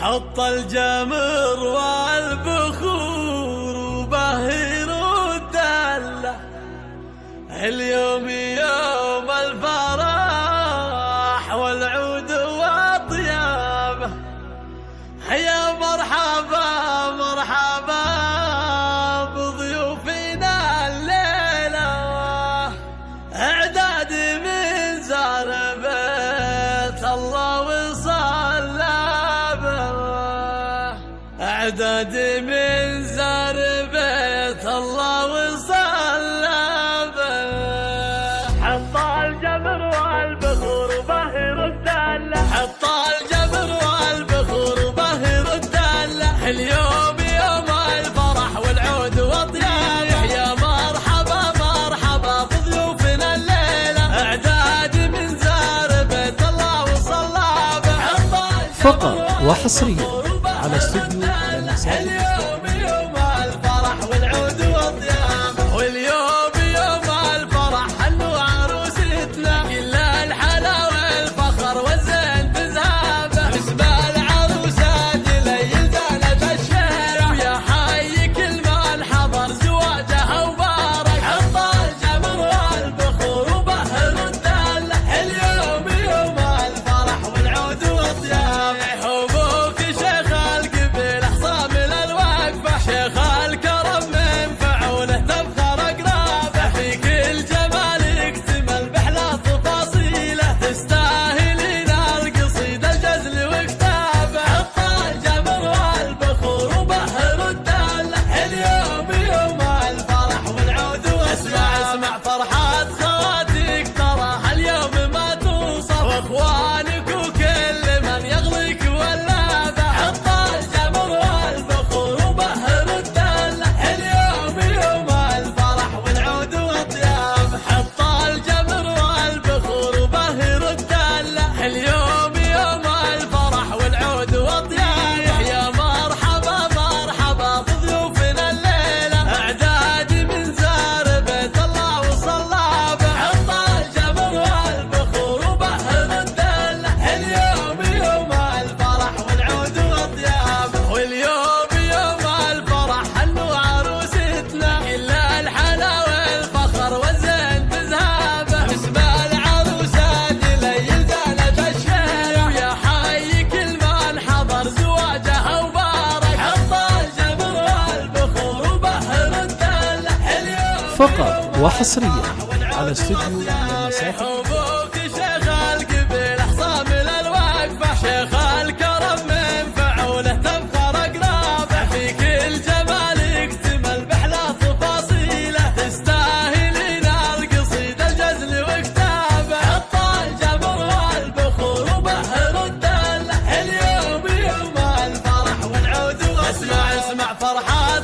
حط الجمر والبخور وبهر الدلة، اليوم يوم الفرح والعود والطيابة. يا مرحبا مرحبا بضيوفنا الليلة، اعداد من زار بيت الله وصلى به، اعداد من زار بيت الله وصلى به. حط الجمر والبخور وبهر الدلة، حط الجمر والبخور وبهر الدلة، اليوم يوم الفرح والعود والطيابة. يا مرحبا مرحبا بضيوفنا الليلة، اعداد من زار بيت الله وصلى به. فقط وحصريا على استوديو اليوم يوم الفرح والعود والطيابة، واليوم يوم الفرح حنو عروستنا، كل الحلا والفخر والزين بزهابه. اسم العروسة ليل زانت الشارع، ويا حي كل من حضر زواجها وبارك. حط الجمر والبخور وبهر الدلة، اليوم يوم الفرح والعود والطيابة. حبوك شيخ القبيل حصى من الوقفة، شيخ الكرم من فعوله تبخر أقرابه. في كل جمال يكتمل بأحلى تفاصيله، تستاهلين القصيدة الجزل وكتابه. حط الجمر والبخور وبهر الدلة، اليوم يوم الفرح والعود والطيابة. اسمع فرحات خواتك تراها اليوم ما توصف، واخوانك وكل من يغليك ولابه. حط الجمر والبخور وبهر الدلة، اليوم يوم الفرح والعود والطيابة. حط الجمر والبخور وبهر الدلة، اليوم يوم الفرح والعود والطيابة. يا مرحبا مرحبا بضيوفنا الليلة، اعداد من زار بيت الله وصلى به. حط الجمر والبخور وبهر الدلة، اليوم يوم الفرح والعود والطيابة، واليوم يوم الفرح حنو عروستنا، كل الحلا والفخر والزين بزهابه. اسم العروسة ليل زانت الشارع، ويا حي كل من حضر زواجها وبارك. حط الجمر والبخور وبهر الدلة، اليوم فقط وحصريا على استوديو حبوك شيخ القبيل حصى من الوقفة، شيخ الكرم من فعوله تبخر أقرابه. في كل جمال يكتمل بأحلى تفاصيله، تستاهلين القصيدة الجزل وكتابه. حط الجمر والبخور وبهر الدلة، اليوم يوم الفرح والعود والطيابة. اسمع فرحات